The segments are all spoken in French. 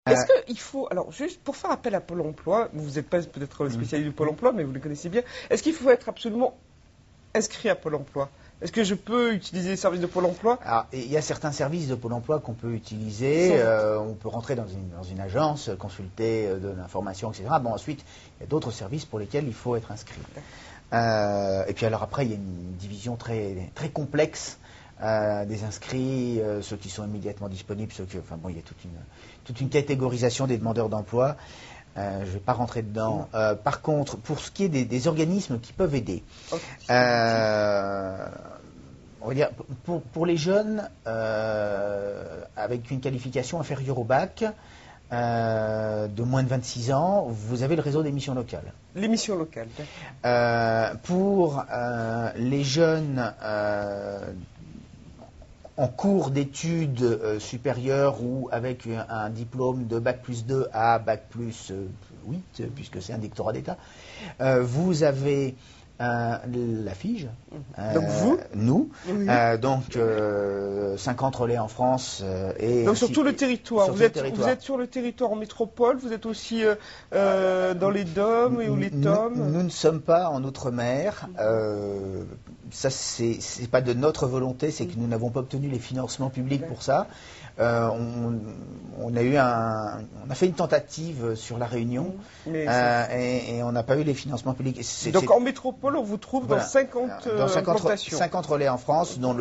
Est-ce qu'il faut, alors juste pour faire appel à Pôle emploi, vous n'êtes pas peut-être spécialiste du Pôle emploi, mais vous le connaissez bien, est-ce qu'il faut être absolument inscrit à Pôle emploi? Est-ce que je peux utiliser les services de Pôle emploi? Alors, il y a certains services de Pôle emploi qu'on peut utiliser. On peut rentrer dans une agence, consulter de l'information, etc. Bon, ensuite, il y a d'autres services pour lesquels il faut être inscrit. Et puis alors après, il y a une division très, très complexe des inscrits, ceux qui sont immédiatement disponibles, enfin bon, il y a toute une catégorisation des demandeurs d'emploi. Je ne vais pas rentrer dedans. Par contre, pour ce qui est des organismes qui peuvent aider, on va dire, pour les jeunes avec une qualification inférieure au bac, de moins de 26 ans, vous avez le réseau des missions locales. Les missions locales. Pour les jeunes en cours d'études supérieures ou avec un diplôme de bac plus 2 à bac plus 8, puisque c'est un doctorat d'État, vous avez la FIGE, donc vous, nous, oui. Donc 50 relais en France et donc sur tout le territoire. Vous êtes sur le territoire en métropole, vous êtes aussi dans les DOM ou les TOM. Nous ne sommes pas en Outre-mer. Ça, c'est pas de notre volonté, c'est que nous n'avons pas obtenu les financements publics pour ça. On a fait une tentative sur la Réunion et on n'a pas eu les financements publics. Donc en métropole, on vous trouve dans 50 implantations. 50 relais en France, dont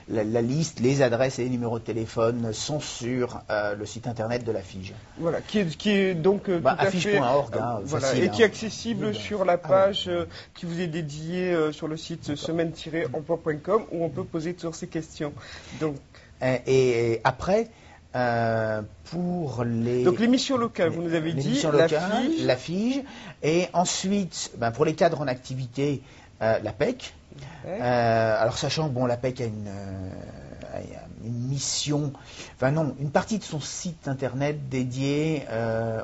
la liste, les adresses et les numéros de téléphone sont sur le site internet de la FIGE. Voilà, qui est donc affiche.org, voilà, et qui est accessible sur la page qui vous est dédiée sur le site semaine-emploi.com où on peut poser toutes ces questions. Donc, et après, pour les... Donc les missions locales, vous nous avez dit, la FIGE, et ensuite, pour les cadres en activité, la PEC. Alors sachant que bon, la PEC a une mission, enfin non, une partie de son site internet dédié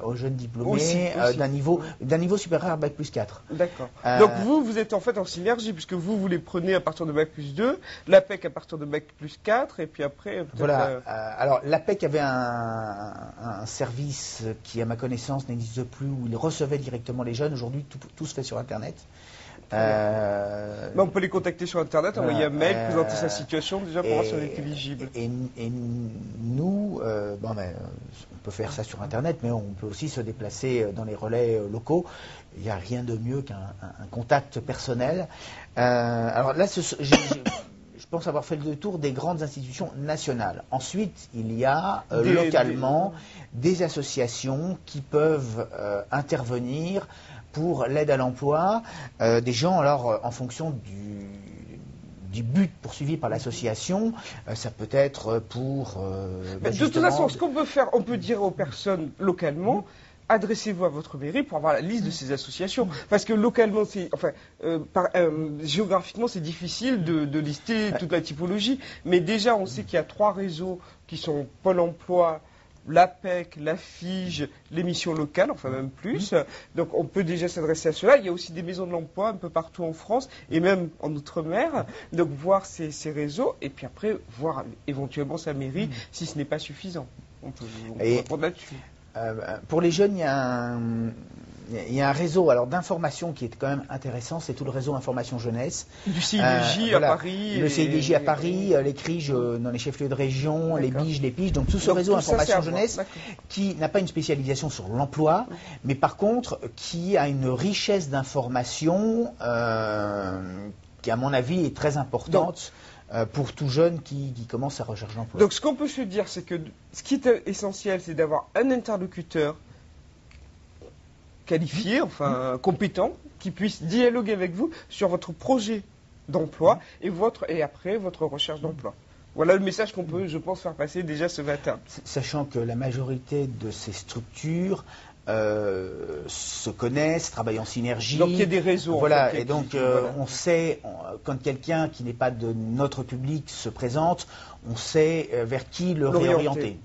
aux jeunes diplômés d'un niveau supérieur à bac plus 4. D'accord. Donc vous êtes en fait en synergie, puisque vous les prenez à partir de bac plus 2, la PEC à partir de bac plus 4, et puis après... Voilà. Alors la PEC avait un service qui, à ma connaissance, n'existe plus, où il recevait directement les jeunes. Aujourd'hui, tout se fait sur internet. On peut les contacter sur internet, envoyer un mail, présenter sa situation déjà pour voir si on est éligible. Et nous, on peut faire ça sur internet, mais on peut aussi se déplacer dans les relais locaux. Il n'y a rien de mieux qu'un contact personnel. Alors là, je pense avoir fait le tour des grandes institutions nationales. Ensuite, il y a localement des associations qui peuvent intervenir pour l'aide à l'emploi, des gens, alors, en fonction du but poursuivi par l'association, ça peut être pour... de toute façon, ce qu'on peut faire, on peut dire aux personnes localement, adressez-vous à votre mairie pour avoir la liste de ces associations. Parce que localement, géographiquement, c'est difficile de lister toute la typologie. Mais déjà, on sait qu'il y a 3 réseaux qui sont Pôle emploi, la PEC, la FIGE, les missions locales, enfin même plus. Donc on peut déjà s'adresser à cela. Il y a aussi des maisons de l'emploi un peu partout en France et même en Outre-mer. Donc voir ces réseaux et puis après voir éventuellement sa mairie si ce n'est pas suffisant. On peut répondre là-dessus. Pour les jeunes, il y a un réseau d'information qui est quand même intéressant, c'est tout le réseau information jeunesse. Du CIDJ à Paris. Le CIDJ à Paris, les CRIJ dans les chefs-lieux de région, les BIJ, les PIJ, donc tout ce réseau information jeunesse qui n'a pas une spécialisation sur l'emploi, mais par contre qui a une richesse d'informations qui à mon avis est très importante. Pour tout jeune qui commence sa recherche d'emploi. Donc ce qu'on peut se dire, c'est que ce qui est essentiel, c'est d'avoir un interlocuteur qualifié, enfin compétent, qui puisse dialoguer avec vous sur votre projet d'emploi et après votre recherche d'emploi. Voilà le message qu'on peut, je pense, faire passer déjà ce matin. Sachant que la majorité de ces structures se connaissent, travaillent en synergie. Donc il y a des réseaux. Voilà, en fait, et donc on sait, quand quelqu'un qui n'est pas de notre public se présente, on sait vers qui le réorienter.